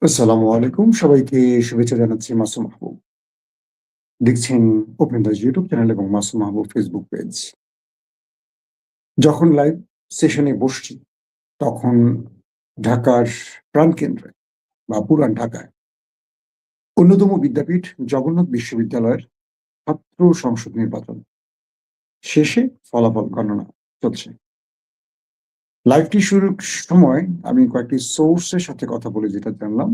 আসসালামু আলাইকুম। সবাইকে শুভেচ্ছা জানাচ্ছি মাসুম মাহবুব। দেখছেন ওপেন দাস ইউটিউব চ্যানেল এবং মাসুম মাহবুব ফেসবুক পেজ। যখন লাইভ সেশনে বসছি, তখন ঢাকার প্রাণকেন্দ্রে বা পুরান ঢাকায় অন্যতম বিদ্যাপীঠ জগন্নাথ বিশ্ববিদ্যালয়ের ছাত্র সংসদ নির্বাচন শেষে ফলাফল গণনা চলছে। লাইভটি শুরুর সময় আমি কয়েকটি সোর্সের সাথে কথা বলে যেটা জানলাম,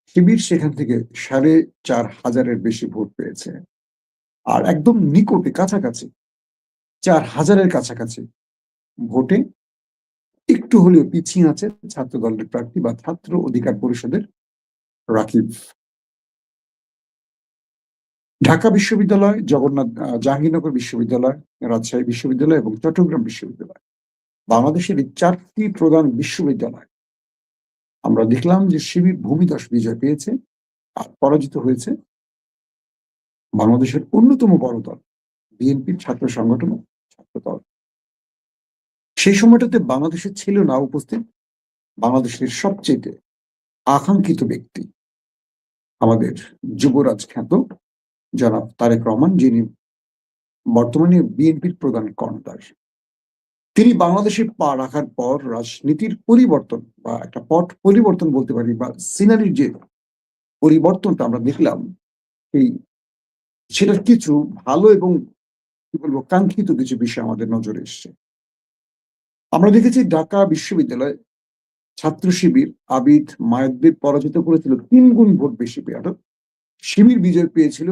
শিবির সেখান থেকে ৪,৫০০-এর বেশি ভোট পেয়েছে। আর একদম নিকটে কাছাকাছি ৪,০০০-এর কাছাকাছি ভোটে একটু হলেও পিছিয়ে আছে ছাত্র দলের প্রার্থী বা ছাত্র অধিকার পরিষদের রাকিব। ঢাকা বিশ্ববিদ্যালয়, জাহাঙ্গীরনগর বিশ্ববিদ্যালয়, রাজশাহী বিশ্ববিদ্যালয় এবং চট্টগ্রাম বিশ্ববিদ্যালয়, বাংলাদেশের এই ৪টি প্রধান বিশ্ববিদ্যালয় আমরা দেখলাম যে শিবির ভূমিধস বিজয় পেয়েছে আর পরাজিত হয়েছে বাংলাদেশের অন্যতম বড় দল বিএনপির ছাত্র সংগঠন ছাত্র দল। সেই সময়টাতে বাংলাদেশে ছিল না উপস্থিত বাংলাদেশের সবচেয়ে আকাঙ্ক্ষিত ব্যক্তি, আমাদের যুবরাজ খ্যাত জনাব তারেক রহমান, যিনি বর্তমানে বিএনপির প্রধান কর্ণধার। তিনি বাংলাদেশে পা রাখার পর রাজনীতির পরিবর্তন বা একটা পট পরিবর্তন বলতে পারি বা সিনারির যে পরিবর্তনটা আমরা দেখলাম, এই সেটার কিছু ভালো এবং কি বলবো কাঙ্ক্ষিত কিছু বিষয় আমাদের নজরে এসছে। আমরা দেখেছি ঢাকা বিশ্ববিদ্যালয় ছাত্র শিবির আবিদ মায়াদ্দের পরাজিত করেছিল ৩ গুণ ভোট বেশি পেয়ে। অর্থাৎ শিবির বিজয় পেয়েছিল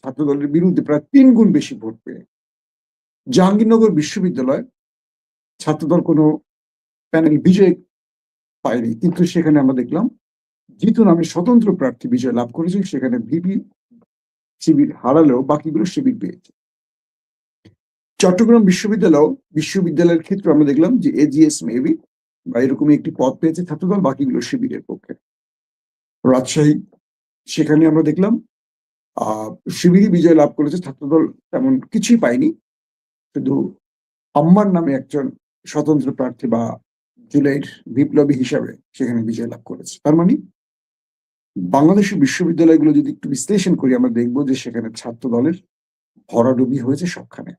ছাত্র দলের বিরুদ্ধে প্রায় ৩ গুণ বেশি ভোট পেয়ে। জাহাঙ্গীরনগর বিশ্ববিদ্যালয় ছাত্রদল কোনো প্যানেল বিজয় পায়নি, কিন্তু সেখানে আমরা দেখলাম জিতু নামে স্বতন্ত্র প্রার্থী বিজয় লাভ করেছে। সেখানে ভিপি শিবির হারালেও বাকিগুলো শিবির পেয়েছে। চট্টগ্রাম বিশ্ববিদ্যালয়ের ক্ষেত্রে আমরা দেখলাম যে এজিএস মেবি বা এরকমই একটি পদ পেয়েছে ছাত্রদল, বাকিগুলো শিবিরের পক্ষে। রাজশাহী, সেখানে আমরা দেখলাম শিবিরই বিজয় লাভ করেছে, ছাত্রদল তেমন কিছুই পায়নি। শুধু আম্মার নামে একজন স্বতন্ত্র প্রার্থী বা জুলাইয়ের বিপ্লবী হিসাবে সেখানে বিজয় লাভ করেছে। তার মানে বাংলাদেশের বিশ্ববিদ্যালয়গুলো যদি একটু বিশ্লেষণ করি, আমরা দেখবো যে সেখানে ছাত্র দলের ভরাডুবি হয়েছে সবখানে।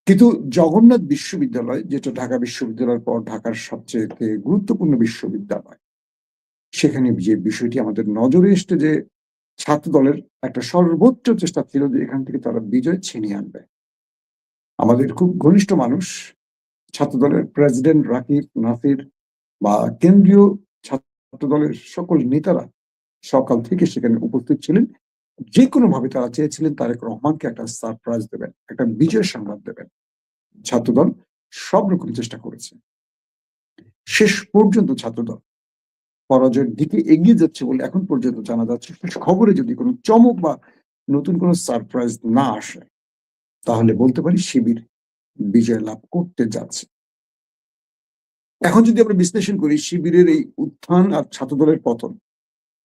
কিন্তু জগন্নাথ বিশ্ববিদ্যালয়, যেটা ঢাকা বিশ্ববিদ্যালয়ের পর ঢাকার সবচেয়ে গুরুত্বপূর্ণ বিশ্ববিদ্যালয়, সেখানে যে বিষয়টি আমাদের নজরে এসছে যে ছাত্র দলের একটা সর্বোচ্চ চেষ্টা ছিল যে এখান থেকে তারা বিজয় ছিনিয়ে আনবে। আমাদের খুব ঘনিষ্ঠ মানুষ ছাত্রদলের প্রেসিডেন্ট রাকিব নাসির বা কেন্দ্রীয় ছাত্র দলের সকল নেতারা সকাল থেকে সেখানে উপস্থিত ছিলেন। যে কোনো ভাবে তারা চেয়েছিলেন তারেক রহমানকে একটা সারপ্রাইজ দেবেন, একটা বিজয় সংবাদ দেবেন। ছাত্রদল সব রকম চেষ্টা করেছে। শেষ পর্যন্ত ছাত্রদল পরাজয়ের দিকে এগিয়ে যাচ্ছে বলে এখন পর্যন্ত জানা যাচ্ছে। খবরে যদি কোনো চমক বা নতুন কোনো সারপ্রাইজ না আসে, তাহলে বলতে পারি শিবির বিজয় লাভ করতে যাচ্ছে। এখন যদি আমরা বিশ্লেষণ করি শিবিরের এই উত্থান আর ছাত্রদলের পতন,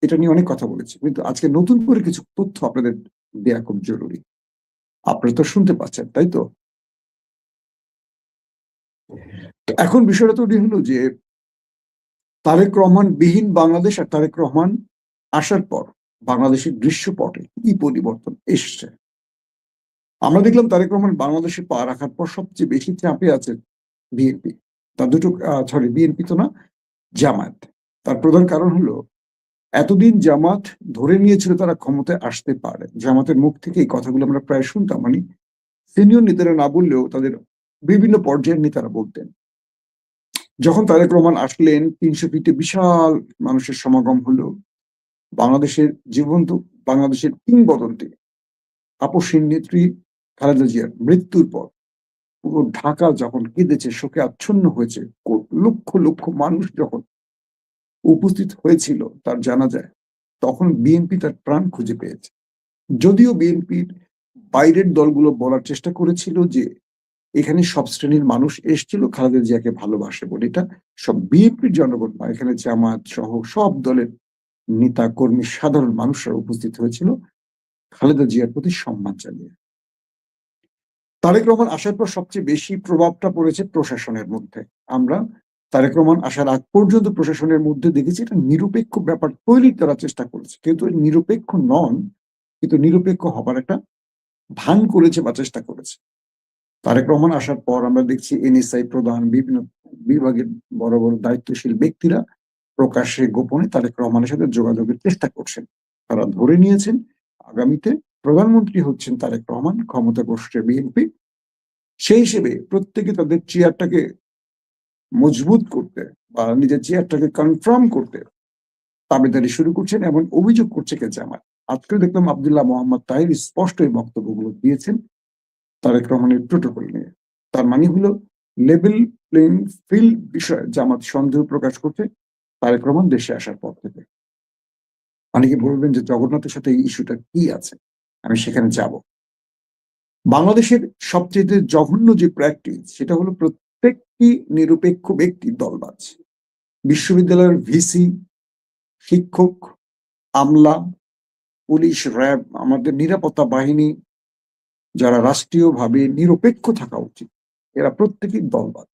এটা নিয়ে অনেক কথা বলেছি, কিন্তু আজকে নতুন করে কিছু তথ্য আপনাদের দেয়া খুব জরুরি। আপনারা তো শুনতে পাচ্ছেন, তাই তো? এখন বিষয়টা তৈরি হলো যে তারেক রহমান বিহীন বাংলাদেশ আর তারেক রহমান আসার পর বাংলাদেশের দৃশ্যপটে কি পরিবর্তন এসছে। আমরা দেখলাম তারেক রহমান বাংলাদেশে পা রাখার পর সবচেয়ে বেশি চাপে আছে বিএনপি। তার দুটো বিএনপি তো না, জামায়াত। তার প্রধান কারণ হলো এতদিন জামাত ধরে নিয়েছিল তারা ক্ষমতায় আসতে পারে। জামাতের মুখ থেকে এই কথাগুলো আমরা প্রায় শুনতাম, মানে সিনিয়র নেতারা না বললেও তাদের বিভিন্ন পর্যায়ের নেতারা বলতেন। যখন তারেক রহমান আসলেন, ৩০০ ফিটে বিশাল মানুষের সমাগম হলো। বাংলাদেশের জীবন্ত বাংলাদেশের কিংবদন্তি আপসহীন নেত্রী খালেদা জিয়ার মৃত্যুর পর পুরো ঢাকা যখন কেঁদেছে, শোকে আচ্ছন্ন হয়েছে, লক্ষ লক্ষ মানুষ যখন উপস্থিত হয়েছিল তার জানাজায়, তখন বিএনপি তার প্রাণ খুঁজে পেয়েছে। যদিও বিএনপির বাইরের দলগুলো বলার চেষ্টা করেছিল যে এখানে সব শ্রেণীর মানুষ এসেছিল খালেদা জিয়াকে ভালোবাসে বলে, এটা সব বিএনপির জনগণ নয়, এখানে জামাত সহ সব দলের নেতা কর্মী সাধারণ মানুষরা উপস্থিত হয়েছিল খালেদা জিয়ার প্রতি সম্মান জানিয়ে। তারেক রহমান আসার পর সবচেয়ে বেশি প্রভাবটা পড়েছে প্রশাসনের মধ্যে। আমরা তারেক রহমান আসার আগ পর্যন্ত প্রশাসনের মধ্যে দেখেছি একটা নিরপেক্ষ ব্যাপার তৈরির তারা চেষ্টা করেছে, কিন্তু নিরপেক্ষ নন, কিন্তু নিরপেক্ষ হবার একটা ভান করেছে বা চেষ্টা করেছে। তারেক রহমান আসার পর আমরা দেখছি এনএসআই প্রধান, বিভিন্ন বিভাগের বড় বড় দায়িত্বশীল ব্যক্তিরা প্রকাশ্যে গোপনে তারেক রহমানের সাথে যোগাযোগের চেষ্টা করছেন। তারা ধরে নিয়েছেন আগামীতে প্রধানমন্ত্রী হচ্ছেন তারেক রহমান, ক্ষমতা বসছে বিএনপি। সেই হিসেবে প্রত্যেকে তাদের চেয়ারটাকে মজবুত করতে বা নিজের চেয়ারটাকে কনফার্ম করতে দাবিদারি শুরু করছেন, এমন অভিযোগ করছে কে জামাত। আজকে দেখলাম আব্দুল্লাহ মোহাম্মদ তাহির স্পষ্ট এই বক্তব্যগুলো দিয়েছেন তারেক রহমানের প্রোটোকল নিয়ে। তার মানে হলো লেভেল প্লেইং ফিল্ড বিষয়ে জামাত সন্দেহ প্রকাশ করছে তারেক রহমান দেশে আসার পর থেকে। অনেকে বলবেন যে জগন্নাথের সাথে এই ইস্যুটা কি আছে, আমি সেখানে যাব। বাংলাদেশের সবচেয়ে জঘন্য যে প্র্যাকটিস সেটা হলো প্রত্যেকটি নিরপেক্ষ ব্যক্তি দলবাজ। বিশ্ববিদ্যালয়ের ভিসি, শিক্ষক, আমলা, পুলিশ, র্যাব, আমাদের নিরাপত্তা বাহিনী, যারা রাষ্ট্রীয়ভাবে নিরপেক্ষ থাকা উচিত, এরা প্রত্যেকেই দলবাজ।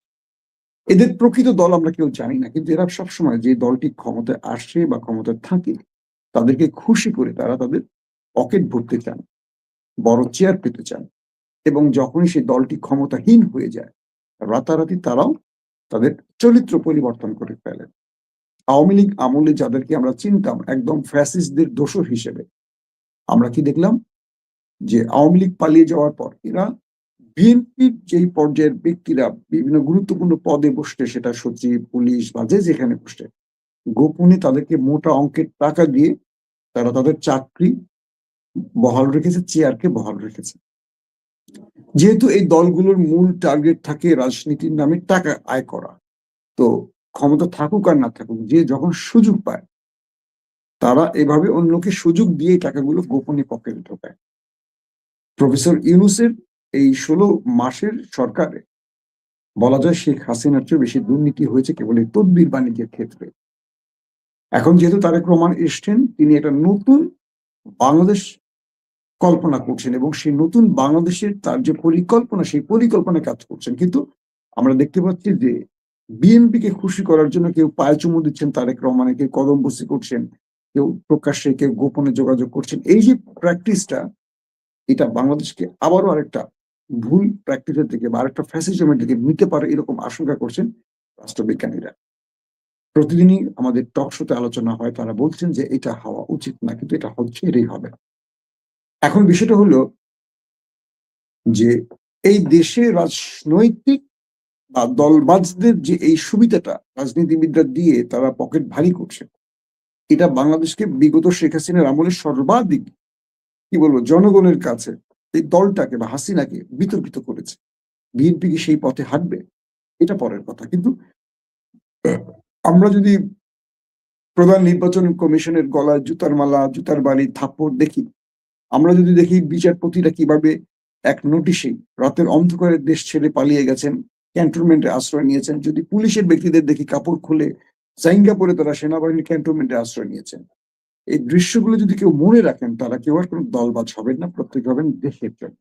এদের প্রকৃত দল আমরা কেউ জানি না, কিন্তু এরা সবসময় যে দলটি ক্ষমতায় আসে বা ক্ষমতায় থাকে তাদেরকে খুশি করে তারা তাদের পকেট ভরতে চান, বড় চেয়ার পেতে চান, এবং যখনই সেই দলটি ক্ষমতাহীন হয়ে যায় রাতারাতি তারাও তাদের চরিত্র পরিবর্তন করে ফেলে। আওয়ামী লীগ আমলে যাদেরকে আমরা চিনতাম একদম ফ্যাসিস্টদের দোসর হিসেবে, আমরা কি দেখলাম যে আওয়ামী লীগ পালিয়ে যাওয়ার পর এরা বিএনপির যেই পর্যায়ের ব্যক্তিরা বিভিন্ন গুরুত্বপূর্ণ পদে বসছে, সেটা সচিব, পুলিশ বা যে যেখানে বসছে, গোপনে তাদেরকে মোটা অঙ্কের টাকা দিয়ে তারা তাদের চাকরি বহাল রেখেছে, চেয়ারকে বহাল রেখেছে। যেহেতু এই দলগুলোর মূল টার্গেট থাকে রাজনীতির নামে টাকা আয় করা, তো ক্ষমতা থাকুক আর না থাকুক, যে যখন সুযোগ পায় তারা এভাবে অন্যকে সুযোগ দিয়ে টাকাগুলো গোপনে পকেটে ঢোকায়। প্রফেসর ইউনূসের এই ১৬ মাসের সরকারে বলা যায় শেখ হাসিনার চেয়ে বেশি দুর্নীতি হয়েছে কেবল এই তদবির বাণিজ্যের ক্ষেত্রে। এখন যেহেতু তারেক রহমান এসছেন, তিনি একটা নতুন বাংলাদেশ কল্পনা করছেন এবং সেই নতুন বাংলাদেশের তার যে পরিকল্পনা, সেই পরিকল্পনায় কাজ করছেন। কিন্তু আমরা দেখতে পাচ্ছি যে বিএনপিকে খুশি করার জন্য কেউ পায়ে চুমু দিচ্ছেন তারেক রহমানের, কেউ কদমবুসি করছেন, কেউ প্রকাশ্যে, কেউ গোপনে যোগাযোগ করছেন। এই যে প্র্যাকটিসটা, এটা বাংলাদেশকে আবারও আরেকটা ভুল প্র্যাকটিসের দিকে বা আরেকটা ফ্যাসিজমের দিকে নিতে পারে, এরকম আশঙ্কা করছেন রাষ্ট্রবিজ্ঞানীরা। প্রতিদিনই আমাদের টক শোতে আলোচনা হয়, তারা বলছেন যে এটা হওয়া উচিত না, কিন্তু এটা হচ্ছে, এটাই হবে। এখন বিষয়টা হলো যে এই দেশে রাজনৈতিক বা দলবাজদের যে এই সুবিধাটা রাজনীতিবিদরা দিয়ে তারা পকেট ভারী করছে, এটা বাংলাদেশকে বিগত শেখ হাসিনার আমলে সর্বাধিক কি বলবো জনগণের কাছে এই দলটাকে বা হাসিনাকে বিতর্কিত করেছে। বিএনপি কি সেই পথে হাঁটবে, এটা পরের কথা। কিন্তু আমরা যদি প্রধান নির্বাচন কমিশনের গলায় জুতার মালা, জুতার বাড়ি, থাপ্পড় দেখি, আমরা যদি দেখি বিচারপতিরা কিভাবে এক নোটিশেই রাতের অন্ধকারে দেশ ছেড়ে পালিয়ে গেছেন, ক্যান্টনমেন্টে আশ্রয় নিয়েছেন, যদি পুলিশের ব্যক্তিদের দেখি কাপড় খুলে জাইঙ্গা পরে তারা সেনাবাহিনীর ক্যান্টনমেন্টে আশ্রয় নিয়েছেন, এই দৃশ্যগুলো যদি কেউ মনে রাখেন, তারা কেউ আর কোনো দলবাজ হবেন না, প্রত্যেকে হবেন দেশের জন্য।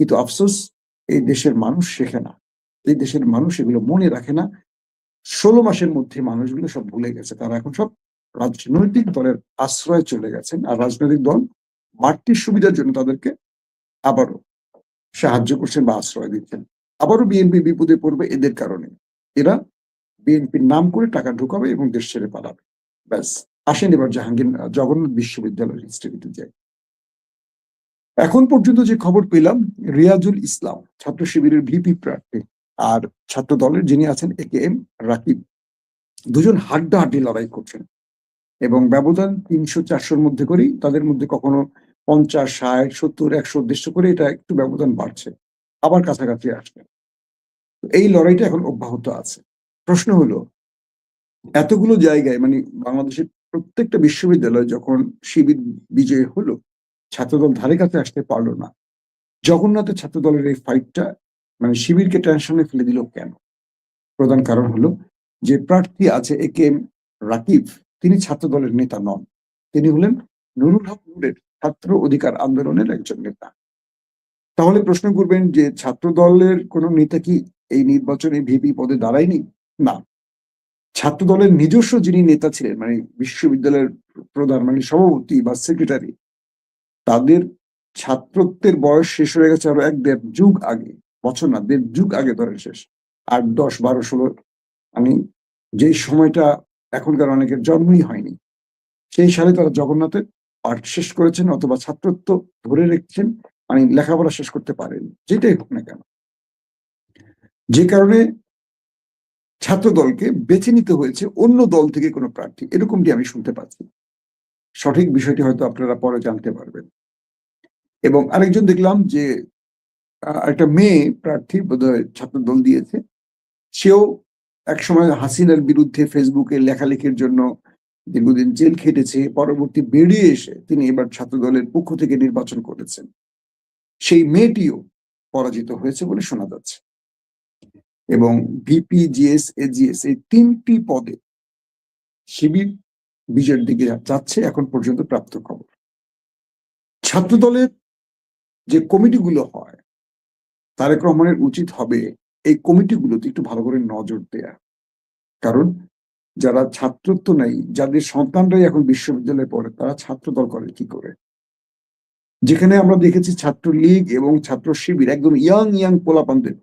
কিন্তু আফসোস, এই দেশের মানুষ শেখে না, এই দেশের মানুষ এগুলো মনে রাখে না। ১৬ মাসের মধ্যে মানুষগুলো সব ভুলে গেছে, তারা এখন সব রাজনৈতিক দলের আশ্রয়ে চলে গেছেন, আর রাজনৈতিক দল বাড়তি সুবিধার জন্য তাদেরকে আবারও সাহায্য করছেন বা আশ্রয় দিচ্ছেন। আবারও বিএনপি বিপদে পড়বে এদের কারণে। এরা বিএনপির নাম করে টাকা ঢুকাবে এবং দেশ ছেড়ে পালাবে। ব্যাস। আসেন এবার জাহাঙ্গীর জগন্নাথ বিশ্ববিদ্যালয়ের হিস্ট্রিতে যাই। এখন পর্যন্ত যে খবর পেলাম, রিয়াজুল ইসলাম ছাত্র শিবিরের ভিপি প্রার্থী আর ছাত্র দলের যিনি আছেন একেএম রাকিব, দুজন হাড্ডাহাড্ডি লড়াই করছেন এবং ব্যবধান ৩০০-৪০০-র মধ্যে করেই, তাদের মধ্যে কখনো ৫০, ৬০, ৭০, ১০০ উদ্দেশ্য করে এটা একটু ব্যবধান বাড়ছে, আবার কাছাকাছি আসবে। এই লড়াইটা এখন অব্যাহত আছে। প্রশ্ন হলো, এতগুলো জায়গায় মানে বাংলাদেশের প্রত্যেকটা বিশ্ববিদ্যালয় যখন শিবির বিজয়ী হলো, ছাত্রদল ধারে কাছে আসতে পারলো না। জগন্নাথের ছাত্রদলের এই ফাইটটা মানে শিবিরকে টেনশনে ফেলে দিল কেন? প্রধান কারণ হলো যে প্রার্থী আছে একেএম রাকিব, তিনি ছাত্রদলের নেতা নন। তিনি হলেন নুরুল হক নূরের ছাত্র অধিকার আন্দোলনের একজন নেতা। তাহলে প্রশ্ন করবেন যে ছাত্র দলের কোন নেতা কি এই নির্বাচনে ভিপি পদে দাঁড়ায়নি? না, ছাত্র দলের নিজস্ব যিনি নেতা ছিলেন, মানে বিশ্ববিদ্যালয়ের প্রধান, মানে সভাপতি বা সেক্রেটারি, তাদের ছাত্রত্বের বয়স শেষ হয়ে গেছে আরো ১-১.৫ যুগ আগে, বছর না ১.৫ যুগ আগে ধরেন শেষ। ৮, ১০, ১২, ১৬, মানে যেই সময়টা এখনকার অনেকের জন্মই হয়নি। সেই সালে তারা জগন্নাথের পাঠ শেষ করেছেন অথবা ছাত্রত্ব ধরে রেখেছেন, মানে লেখাপড়া শেষ করতে পারেন, যেটাই হোক না কেন। যে কারণে ছাত্র দলকে বেছে নিতে হয়েছে অন্য দল থেকে কোনো প্রার্থী, এরকমটি আমি শুনতে পাচ্ছি। সঠিক বিষয়টি হয়তো আপনারা পরে জানতে পারবেন। এবং আরেকজন দেখলাম যে একটা মেয়ে প্রার্থী বোধহয় ছাত্র দল দিয়েছে। সেও একসময় হাসিনার বিরুদ্ধে ফেসবুকে লেখালেখির জন্য দীর্ঘদিন জেল খেটেছে। পরবর্তী বেরিয়ে এসে তিনি এবার ছাত্র দলের পক্ষ থেকে নির্বাচন করেছেন। সেই মেয়েটিও পরাজিত হয়েছে বলে শোনা যাচ্ছে। এবং ভিপি, জিএস, এজিএস এই ৩টি পদে শিবির বিজয়ের দিকে যাচ্ছে এখন পর্যন্ত প্রাপ্ত খবর। ছাত্র দলের যে কমিটিগুলো হয়, তারেক রহমানের উচিত হবে এই কমিটিগুলোতে একটু ভালো করে নজর দেয়া। কারণ যারা ছাত্রত্ব নেই, যাদের সন্তানরাই এখন বিশ্ববিদ্যালয়ে পড়ে, তারা ছাত্র দল করে কি করে? যেখানে আমরা দেখেছি ছাত্রলীগ এবং ছাত্র শিবির একদম ইয়াং পোলাপানদের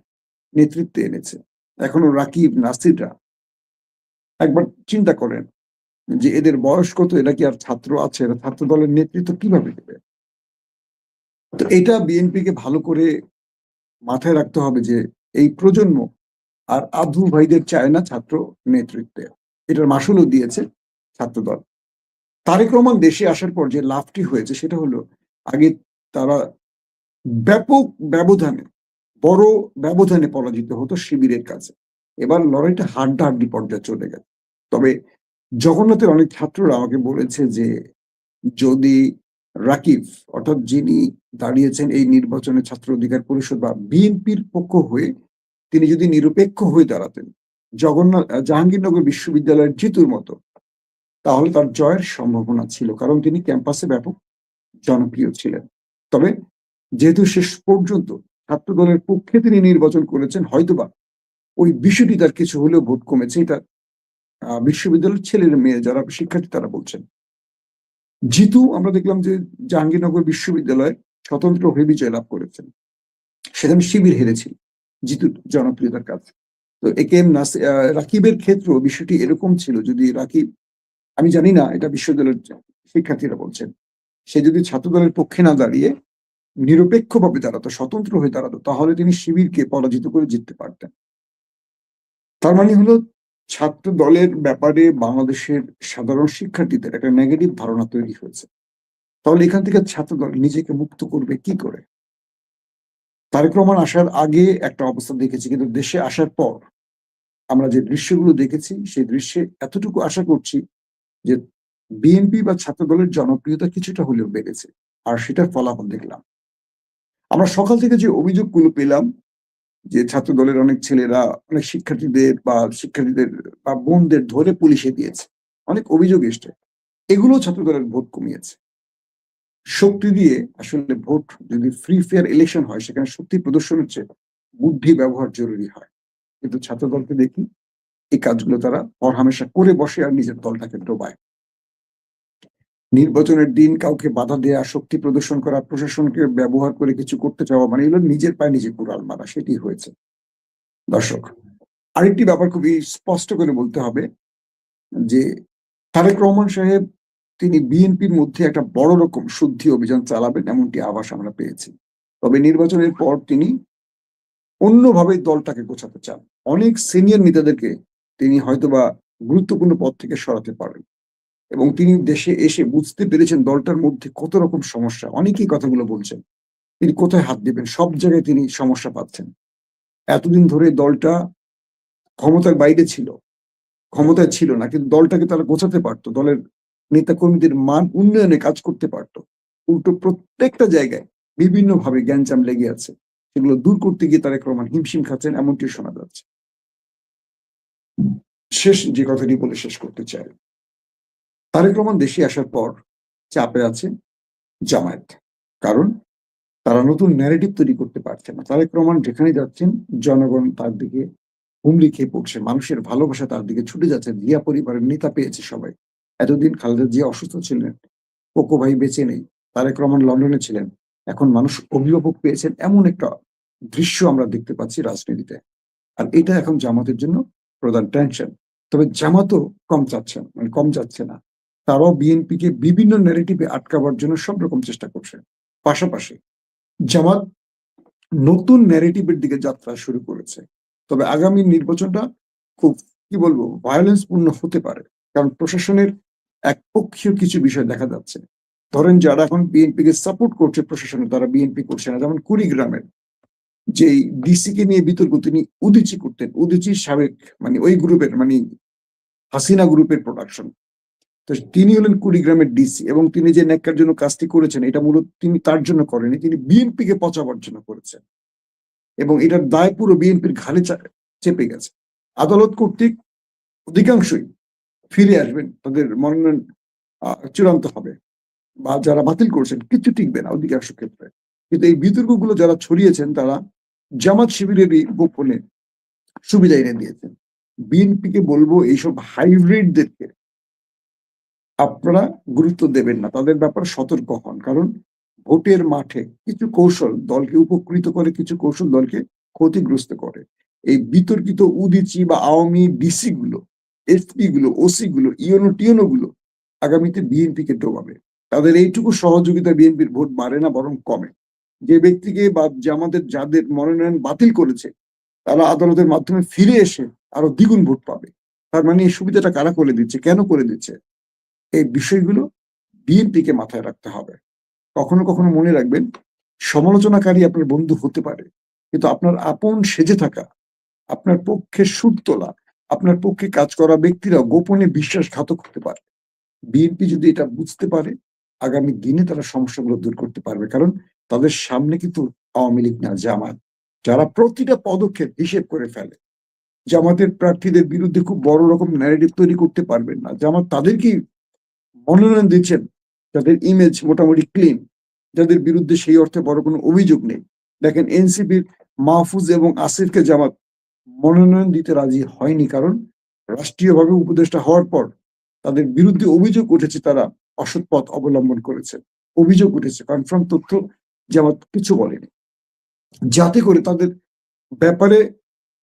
নেতৃত্বে এনেছে। এখনো রাকিব, নাসিররা, একবার চিন্তা করেন যে এদের বয়স কত, এরা কি আর ছাত্র আছে? এরা ছাত্র দলের নেতৃত্ব কিভাবে দেবে? তো এটা বিএনপিকে ভালো করে মাথায় রাখতে হবে যে এই প্রজন্ম আর আধু ভাইদের চায় না ছাত্র নেতৃত্বে। এটার মাসুলও দিয়েছে ছাত্রদল। তারেক রহমান দেশে আসার পর যে লাভটি হয়েছে সেটা হলো, আগে তারা ব্যাপক ব্যবধানে, বড় ব্যবধানে পরাজিত হতো শিবিরের কাছে। এবার লড়াইটা হাড্ডাহাড্ডি পর্যায়ে চলে গেছে। তবে জগন্নাথের অনেক ছাত্ররা আমাকে বলেছে যে যদি রাকিব, অর্থাৎ যিনি দাঁড়িয়েছেন এই নির্বাচনে ছাত্র অধিকার পরিষদ বা বিএনপির পক্ষ হয়ে, তিনি যদি নিরপেক্ষ হয়ে দাঁড়াতেন জাহাঙ্গীরনগর বিশ্ববিদ্যালয়ের জিতুর মতো, তাহলে তার জয়ের সম্ভাবনা ছিল। কারণ তিনি ক্যাম্পাসে ব্যাপক জনপ্রিয় ছিলেন। তবে যেহেতু শেষ পর্যন্ত ছাত্র দলের পক্ষে তিনি নির্বাচন করেছেন, হয়তোবা ওই বিষয়টি তার কিছু হলেও ভোট কমেছে। এটা বিশ্ববিদ্যালয়ের ছেলের মেয়ে যারা শিক্ষার্থী তারা বলছেন। জিতু আমরা দেখলাম যে জাহাঙ্গীরনগর বিশ্ববিদ্যালয়ে স্বতন্ত্র হয়ে বিজয় লাভ করেছেন। সেখানে শিবির হেরেছিল জিতুর জনপ্রিয়তার কাছে। তো রাকিবের ক্ষেত্রেও বিষয়টি এরকম ছিল, যদি রাকিব, আমি জানি না, এটা বিশ্ববিদ্যালয়ের শিক্ষার্থীরা বলছেন, সে যদি ছাত্র দলের পক্ষে না দাঁড়িয়ে নিরপেক্ষভাবে দাঁড়াতো, স্বতন্ত্র হয়ে দাঁড়াতো, তাহলে তিনি শিবিরকে পরাজিত করে জিততে পারতেন। তার মানে হলো ছাত্র দলের ব্যাপারে বাংলাদেশের সাধারণ শিক্ষার্থীদের একটা নেগেটিভ ধারণা তৈরি হয়েছে। তাহলে এখান থেকে ছাত্র দল নিজেকে মুক্ত করবে কি করে? তারেক রহমান আসার আগে একটা অবস্থা দেখেছি, কিন্তু দেশে আসার পর আমরা যে দৃশ্যগুলো দেখেছি সেই দৃশ্যে এতটুকু আশা করছি যে বিএনপি বা ছাত্র দলের জনপ্রিয়তা কিছুটা হলেও বেড়েছে। আর সেটার ফলাফল দেখলাম। আমরা সকাল থেকে যে অভিযোগগুলো পেলাম যে ছাত্র দলের অনেক ছেলেরা অনেক শিক্ষার্থীদের বা বোনদের ধরে পুলিশে দিয়েছে, অনেক অভিযোগ এসছে, এগুলো ছাত্র দলের ভোট কমিয়েছে। শক্তি দিয়ে আসলে ভোট, যদি ফ্রি ফেয়ার ইলেকশন হয়, সেখানে শক্তি প্রদর্শনের চেয়ে বুদ্ধি ব্যবহার জরুরি হয়। কিন্তু ছাত্র দলকে দেখি এই কাজগুলো তারা হরহামেশা করে বসে আর নিজের দলটাকে ডোবায়। নির্বাচনের দিন কাউকে বাধা দেয়া, শক্তি প্রদর্শন করা, প্রশাসনকে ব্যবহার করে কিছু করতে চাওয়া, মানে এগুলো নিজের পায়ে নিজে কুড়াল মারা, সেটি হয়েছে। দর্শক, আরেকটি ব্যাপার খুবই স্পষ্ট করে বলতে হবে যে তারেক রহমান সাহেব, তিনি বিএনপির মধ্যে একটা বড় রকম শুদ্ধি অভিযান চালাবেন এমনটি আভাস আমরা পেয়েছি। তবে নির্বাচনের পর তিনি অন্যভাবে দলটাকে গোছাতে চান। অনেক সিনিয়র নেতাদেরকে তিনি হয়তোবা গুরুত্বপূর্ণ পদ থেকে সরাতে পারেন। এবং তিনি দেশে এসে বুঝতে পেরেছেন দলটার মধ্যে কত রকম সমস্যা। অনেকেই কথাগুলো বলছেন। তিনি কোথায় হাত দিবেন? সব জায়গায় তিনি সমস্যা পাচ্ছেন। এতদিন ধরে দলটা ক্ষমতার বাইরে ছিল, ক্ষমতায় ছিল না, কিন্তু দলটাকে তারা গোছাতে পারত। দলের নেতাকর্মীদের মান উন্নয়নে কাজ করতে পারত। উল্টো প্রত্যেকটা জায়গায় বিভিন্নভাবে গ্যাঞ্জাম লেগে আছে। সেগুলো দূর করতে গিয়ে তারেক রহমান হিমশিম খাচ্ছেন, এমনটি শোনা যাচ্ছে। শেষ যে কথাটি বলে শেষ করতে চাই, তারেক রহমান দেশে আসার পর চাপে আছে জামায়াত। কারণ তারা নতুন ন্যারেটিভ তৈরি করতে পারছে না। তারেক রহমান যেখানে যাচ্ছেন জনগণ তার দিকে হুমড়ি খেয়ে পড়ছে, মানুষের ভালোবাসা তার দিকে ছুটে যাচ্ছে, জিয়া পরিবারের নেতা পেয়েছে সবাই। এতদিন খালেদা জিয়া অসুস্থ ছিলেন, কোকো ভাই বেঁচে নেই, তারেক রহমান লন্ডনে ছিলেন, এখন মানুষ অভিভাবক পেয়েছেন, এমন একটা দৃশ্য আমরা দেখতে পাচ্ছি রাজনীতিতে। আর এটা এখন জামাতের জন্য প্রধান টেনশন। তবে জামাতও কম চাচ্ছে না, মানে কম যাচ্ছে না। তারাও বিএনপিকে বিভিন্ন ন্যারেটিভে আটকাবার জন্য সব রকম চেষ্টা করছে। পাশাপাশি জামাত নতুন ন্যারেটিভের দিকে যাত্রা শুরু করেছে। তবে আগামী নির্বাচনটা খুব কি বলবো ভায়োলেন্স পূর্ণ হতে পারে, কারণ প্রশাসনের একপক্ষীয় কিছু বিষয় দেখা যাচ্ছে। ধরেন যারা এখন বিএনপি কে সাপোর্ট করছে প্রশাসনে, তারা বিএনপি করছে না। যেমন কুড়িগ্রামের যেই ডিসি কে নিয়ে বিতর্ক, তিনি উদিচি করতেন, উদিচির সাবেক মানে ওই গ্রুপের মানে হাসিনা গ্রুপের প্রোডাকশন। তো তিনি হলেন কুড়িগ্রামের ডিসি, এবং তিনি যে ন্যাক্কার জন্য কাজটি করেছেন এটা মূলত তিনি তার জন্য করেনি, তিনি বিএনপি কে পচাবার জন্য করেছেন, এবং এটার দায় পুরো বিএনপির ঘাড়ে চেপে গেছে। আদালত কর্তৃক অধিকাংশই ফিরে আসবেন, তাদের মনোনয়ন চূড়ান্ত হবে, বা যারা বাতিল করছেন কিছু টিকবে না অধিকাংশ ক্ষেত্রে। কিন্তু এই বিতর্কগুলো যারা ছড়িয়েছেন তারা জামাত শিবিরেরই গোপনে সুবিধা এনে দিয়েছেন। বিএনপিকে বলবো এইসব হাইব্রিডদেরকে আপনারা গুরুত্ব দেবেন না, তাদের ব্যাপারে সতর্ক হন। কারণ ভোটের মাঠে কিছু কৌশল দলকে উপকৃত করে, কিছু কৌশল দলকে ক্ষতিগ্রস্ত করে। এই বিতর্কিত উদিচি বা আওয়ামী ডিসি গুলো, এসপি গুলো, ওসি গুলো, ইউনো টিওনো গুলো আগামীতে বিএনপি কে ডোবাবে। তাদের এইটুকু সহযোগিতা বিএনপির ভোট বাড়ে না, বরং কমে। যে ব্যক্তিকে বা আমাদের যাদের মনোনয়ন বাতিল করেছে তারা আদালতের মাধ্যমে ফিরে এসে আরো দ্বিগুণ ভোট পাবে। তার মানে এই সুবিধাটা কারা করে দিচ্ছে, কেন করে দিচ্ছে? এই বিষয়গুলো বিএনপিকে মাথায় রাখতে হবে। কখনো কখনো মনে রাখবেন, সমালোচনাকারী আপনার বন্ধু হতে পারে, কিন্তু আপনার আপন সেজে থাকা, আপনার পক্ষে সুর তোলা, আপনার পক্ষে কাজ করা ব্যক্তিরা গোপনে বিশ্বাসঘাতক হতে পারে। বিএনপি যদি এটা বুঝতে পারে, আগামী দিনে তারা সমস্যাগুলো দূর করতে পারবে। কারণ তাদের সামনে কিন্তু আওয়ামী লীগ না, জামাত, যারা প্রতিটা পদক্ষেপ হিসেব করে ফেলে। জামাতের প্রার্থীদের বিরুদ্ধে খুব বড় রকম ন্যারেটিভ তৈরি করতে পারবেন না। জামাত তাদেরকেই মনোনয়ন দিচ্ছেন যাদের ইমেজ মোটামুটি ক্লিন, যাদের বিরুদ্ধে সেই অর্থে বড় কোনো অভিযোগ নেই। দেখেন এনসিপির মাহফুজ এবং আসিফকে জামাত মনোনয়ন দিতে রাজি হয়নি, কারণ রাষ্ট্রীয়ভাবে উপদেষ্টা হওয়ার পর তাদের বিরুদ্ধে অভিযোগ উঠেছে, তারা অসৎ পথ অবলম্বন করেছে। অভিযোগ উঠেছে, কনফার্ম তথ্য জামাত কিছু বলেনি, যাতে করে তাদের ব্যাপারে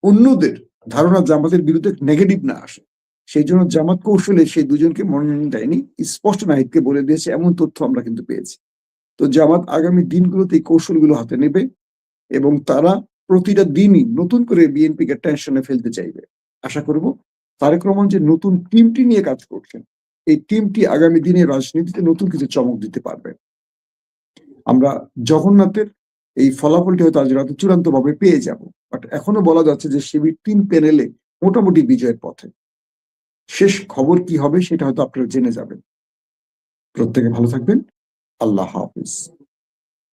অন্যদের ধারণা জামাতের বিরুদ্ধে নেগেটিভ না আসে। সেই জন্য জামাত কৌশলে সেই দুজনকে মনোনয়ন দেয়নি, স্পষ্ট নাহিদকে বলে দিয়েছে, এমন তথ্য আমরা কিন্তু পেয়েছি। তো জামাত আগামী দিনগুলোতে এই কৌশলগুলো হাতে নেবে, এবং তারা প্রতিটা দিনই নতুন করে বিএনপিকে টেনশনে ফেলতে চাইবে। আশা করব তারেক রহমান যে নতুন টিমটি নিয়ে কাজ করছেন, এই টিমটি আগামী দিনে রাজনীতিতে নতুন কিছু চমক দিতে পারবে। আমরা জগন্নাথের এই ফলাফলটি হয়তো আজ রাতে চূড়ান্ত ভাবে পেয়ে যাব, বাট এখনো বলা যাচ্ছে যে শিবির 3 প্যানেলে মোটামুটি বিজয়ের পথে। শেষ খবর কি হবে সেটা হয়তো আপনারা জেনে যাবেন। প্রত্যেকে ভালো থাকবেন। আল্লাহ হাফিজ।